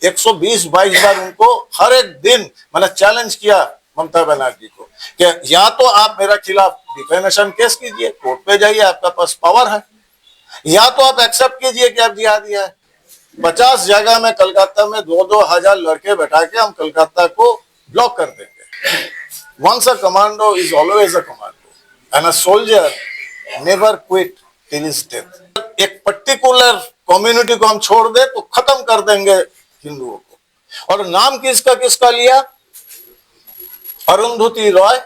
120-22 बार उनको हर एक दिन मैंने चैलेंज किया ममता बनर्जी को कि या तो आप मेरा खिलाफ डिफेमेशन केस कीजिए, कोर्ट पे जाइए, आपका पास पावर है, या तो आप एक्सेप्ट कीजिए कि आप जिहादी है। 50 जगह में कलकत्ता में 2-2 हजार लड़के बैठा के हम कलकत्ता को ब्लॉक कर देंगे। Once a commando is always a commando and a soldier never quit till his death. एक पर्टिकुलर कम्युनिटी को हम छोड़ दे तो खत्म कर देंगे हिंदुओं को। और नाम किसका किसका लिया? अरुंधति रॉय,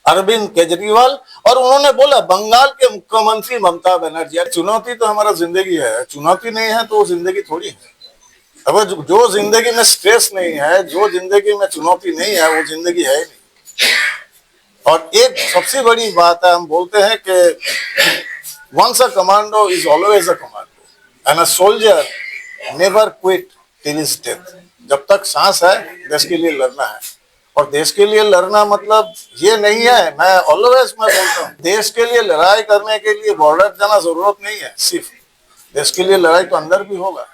अरविंद केजरीवाल, और उन्होंने बोला बंगाल के मुख्यमंत्री ममता बनर्जी। चुनौती तो हमारा जिंदगी है, चुनौती नहीं है तो वो जिंदगी थोड़ी है। अब जो जिंदगी में स्ट्रेस नहीं है, जो जिंदगी में चुनौती नहीं है, वो जिंदगी है ही नहीं। और एक सबसे बड़ी बात है, हम बोलते हैं कि once a commando is always a commando and a soldier never quit till his death. जब तक सांस है देश के लिए लड़ना है। और देश के लिए लड़ना मतलब ये नहीं है, मैं बोलता हूँ देश के लिए लड़ाई करने के लिए बॉर्डर जाना जरूरत नहीं है। सिर्फ देश के लिए लड़ाई तो अंदर भी होगा।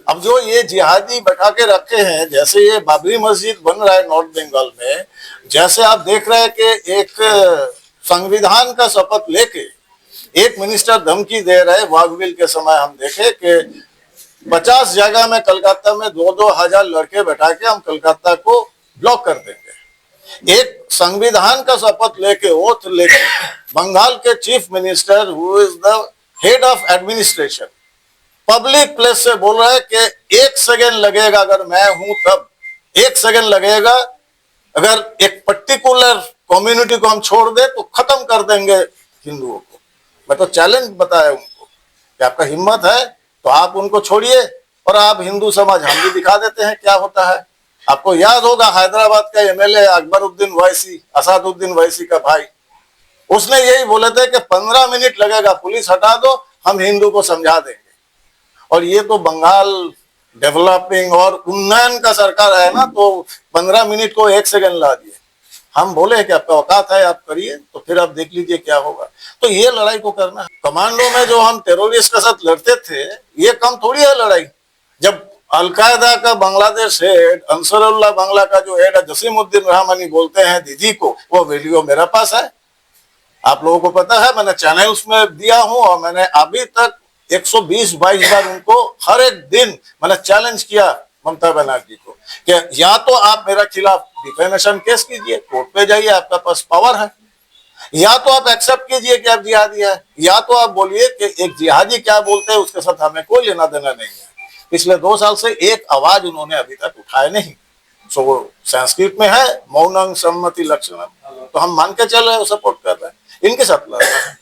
अब जो ये जिहादी बैठा के रखे हैं, जैसे ये बाबरी मस्जिद बन रहा है नॉर्थ बंगाल में, जैसे आप देख रहे हैं कि एक संविधान का शपथ लेके एक मिनिस्टर धमकी दे रहे, वाघविल के समय हम देखे कि 50 जगह में कलकत्ता में 2-2 हजार लड़के बैठा के हम कलकत्ता को ब्लॉक कर देंगे। एक संविधान का शपथ लेके, ओथ लेके, बंगाल के chief minister who is the head of administration public place से बोल रहा है कि 1 सेकेंड लगेगा, अगर मैं हूं तब 1 सेकेंड लगेगा, अगर एक पर्टिकुलर कम्युनिटी को हम छोड़ दे तो खत्म कर देंगे हिंदुओं को। मैं तो चैलेंज बताया उनको कि आपका हिम्मत है तो आप उनको छोड़िए और आप हिंदू समाज हम भी दिखा देते हैं क्या होता है। आपको याद होगा हैदराबाद का एमएलए अकबरुद्दीन वैसी, असादुद्दीन वैसी का भाई, उसने यही बोले थे कि 15 मिनट लगेगा, पुलिस हटा दो, हम हिंदू को समझा देंगे। और ये तो बंगाल डेवलपिंग और उन्नयन का सरकार है ना, तो 15 मिनट को 1 सेकेंड ला दिए। हम बोले कि आपका औकात है, आप करिए, तो फिर आप देख लीजिए क्या होगा। तो ये लड़ाई को करना है। कमांडो में जो हम टेररिस्ट के साथ लड़ते थे, ये कम थोड़ी है लड़ाई। जब अलकायदा का बांग्लादेश हेड, अंसरुल्लाह बांग्ला का जो हेड है जसीमुद्दीन रहमानी बोलते हैं दीदी को, वो वीडियो मेरे पास है, आप लोगों को पता है, मैंने चैनल्स में दिया हूं और मैंने अभी तक 120-22 बार उनको हर एक दिन मैंने चैलेंज किया ममता बनर्जी को कि या तो आप मेरा खिलाफ डिफेमेशन केस कीजिए, कोर्ट पे जाइए, आपका पास पावर है, या तो आप एक्सेप्ट कीजिए कि आप जिहादी है, या तो आप बोलिए कि एक जिहादी क्या बोलते हैं उसके साथ हमें कोई लेना देना नहीं है। पिछले 2 साल से एक आवाज उन्होंने अभी तक उठाए नहीं। सो वो संस्कृत में है मौनं सम्मति लक्षणम, तो हम मान के चल रहे हैं, सपोर्ट कर रहे हैं, इनके साथ लड़ रहे हैं।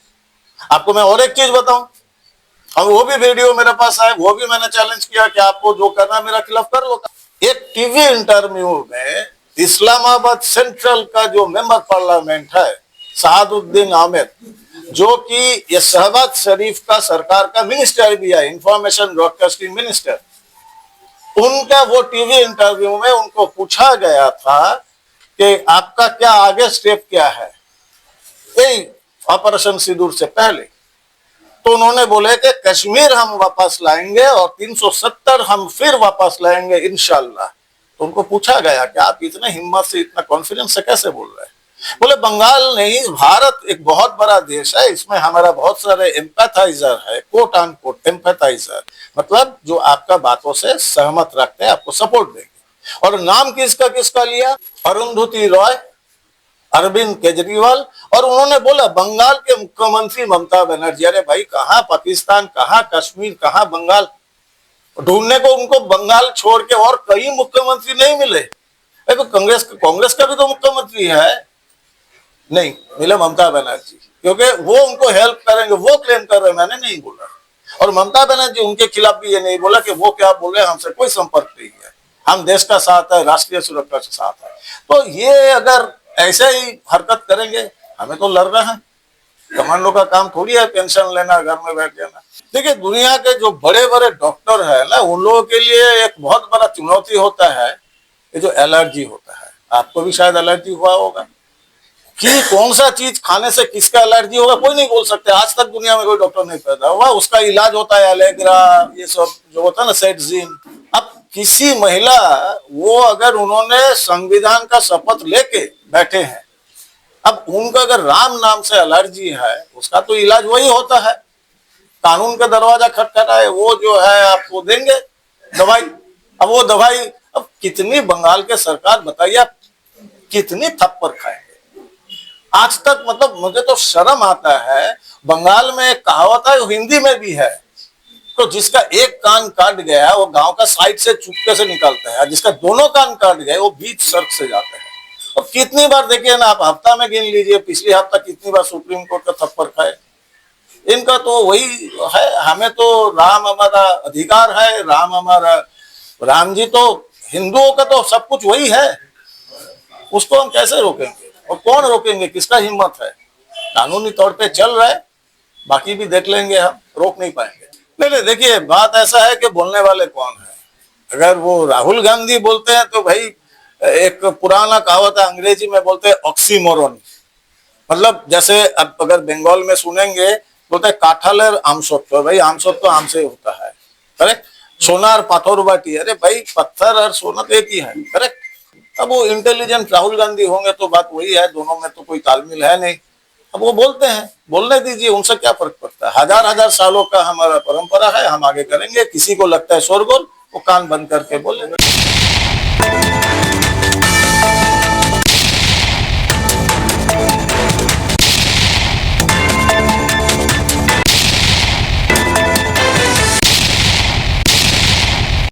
आपको मैं और एक चीज बताऊं, और वो भी वीडियो मेरे पास है, वो भी मैंने चैलेंज किया कि आपको जो करना मेरा खिलाफ कर लो। एक टीवी इंटरव्यू में इस्लामाबाद सेंट्रल का जो मेंबर पार्लियामेंट है शहादुद्दीन आमिर, जो कि ये शहबाज शरीफ का सरकार का मिनिस्टर भी है, इंफॉर्मेशन ब्रॉडकास्टिंग मिनिस्टर, उनका वो टीवी इंटरव्यू में उनको पूछा गया था कि आपका क्या आगे स्टेप क्या है यही ऑपरेशन सिंदूर से पहले। तो उन्होंने बोले कि कश्मीर हम वापस लाएंगे और 370 हम फिर वापस लाएंगे इंशाल्लाह। तो उनको पूछा गया कि आप इतने हिम्मत से, इतना कॉन्फिडेंस से कैसे बोल रहे हैं? बोले बंगाल नहीं, भारत एक बहुत बड़ा देश है, इसमें हमारा बहुत सारे एम्पैथाइजर है, कोट ऑन कोट एम्पैथाइजर, मतलब जो आपका बातों से सहमत रखते हैं, आपको सपोर्ट देंगे। और नाम किसका किसका लिया? अरुंधति रॉय, अरविंद केजरीवाल, और उन्होंने बोला बंगाल के मुख्यमंत्री ममता बनर्जी। अरे भाई, कहाँ पाकिस्तान, कहाँ कश्मीर, कहाँ बंगाल? ढूंढने को उनको बंगाल छोड़ के और कई मुख्यमंत्री नहीं मिले। तो कांग्रेस का भी तो मुख्यमंत्री है, नहीं मिले ममता बनर्जी, क्योंकि वो उनको हेल्प करेंगे, वो क्लेम कर रहे हैं, मैंने नहीं बोला। और ममता बनर्जी उनके खिलाफ भी ये नहीं बोला कि वो क्या बोल रहे हैं, हमसे कोई संपर्क नहीं है, हम देश का साथ है, राष्ट्रीय सुरक्षा के साथ है। तो ये अगर ऐसे ही हरकत करेंगे, हमें तो लड़ रहे हैं। कमांडो का काम थोड़ी है पेंशन लेना, घर में बैठ जाना। देखिए, दुनिया के जो बड़े बड़े डॉक्टर है ना, उन लोगों के लिए एक बहुत बड़ा चुनौती होता है ये जो एलर्जी होता है। आपको भी शायद एलर्जी हुआ होगा कि कौन सा चीज खाने से किसका एलर्जी होगा कोई नहीं बोल सकते। आज तक दुनिया में कोई डॉक्टर नहीं पैदा हुआ। उसका इलाज होता है एलेग्रा, ये सब जो होता है ना, सेटजीन। अब किसी महिला, वो अगर उन्होंने संविधान का शपथ लेके बैठे हैं, अब उनको अगर राम नाम से एलर्जी है, उसका तो इलाज वही होता है, कानून का दरवाजा खटखटाए, वो जो है आपको देंगे दवाई। अब वो दवाई, अब कितनी बंगाल के सरकार बताइए आप कितनी थप्पड़ खाएंगे आज तक। मतलब मुझे तो शर्म आता है। बंगाल में एक कहावत है, हिंदी में भी है, तो जिसका एक कान काट गया वो गांव का साइड से चुपके से निकलता है, जिसका दोनों कान काट गए वो बीच सड़क से जाते हैं। और कितनी बार देखिए ना आप, हफ्ता में गिन लीजिए, पिछले हफ्ता कितनी बार सुप्रीम कोर्ट का थप्पड़ खाए। इनका तो वही है, हमें तो राम हमारा अधिकार है, राम हमारा, राम जी तो हिंदुओं का तो सब कुछ वही है, उसको हम कैसे रोकेंगे और कौन रोकेंगे, किसका हिम्मत है। कानूनी तौर पे चल रहा है, बाकी भी देख लेंगे, हम रोक नहीं पाएंगे। नहीं, देखिए बात ऐसा है कि बोलने वाले कौन है। अगर वो राहुल गांधी बोलते हैं तो भाई, एक पुराना कहावत है अंग्रेजी में बोलते हैं ऑक्सीमोरन, मतलब जैसे अब अगर बंगाल में सुनेंगे बोलते हैं काठाल और आमसत्व, भाई आमसत्व आम से होता है, करेक्ट। सोना और पाथर बाटी, अरे भाई पत्थर और सोना तो एक ही है, करेक्ट। अब वो इंटेलिजेंट राहुल गांधी होंगे तो बात वही है, दोनों में तो कोई तालमेल है नहीं। अब वो बोलते हैं, बोलने दीजिए, उनसे क्या फर्क पड़ता है। हजार हजार सालों का हमारा परंपरा है, हम आगे करेंगे। किसी को लगता है शोरगुल, वो कान बंद करके बोलेंगे।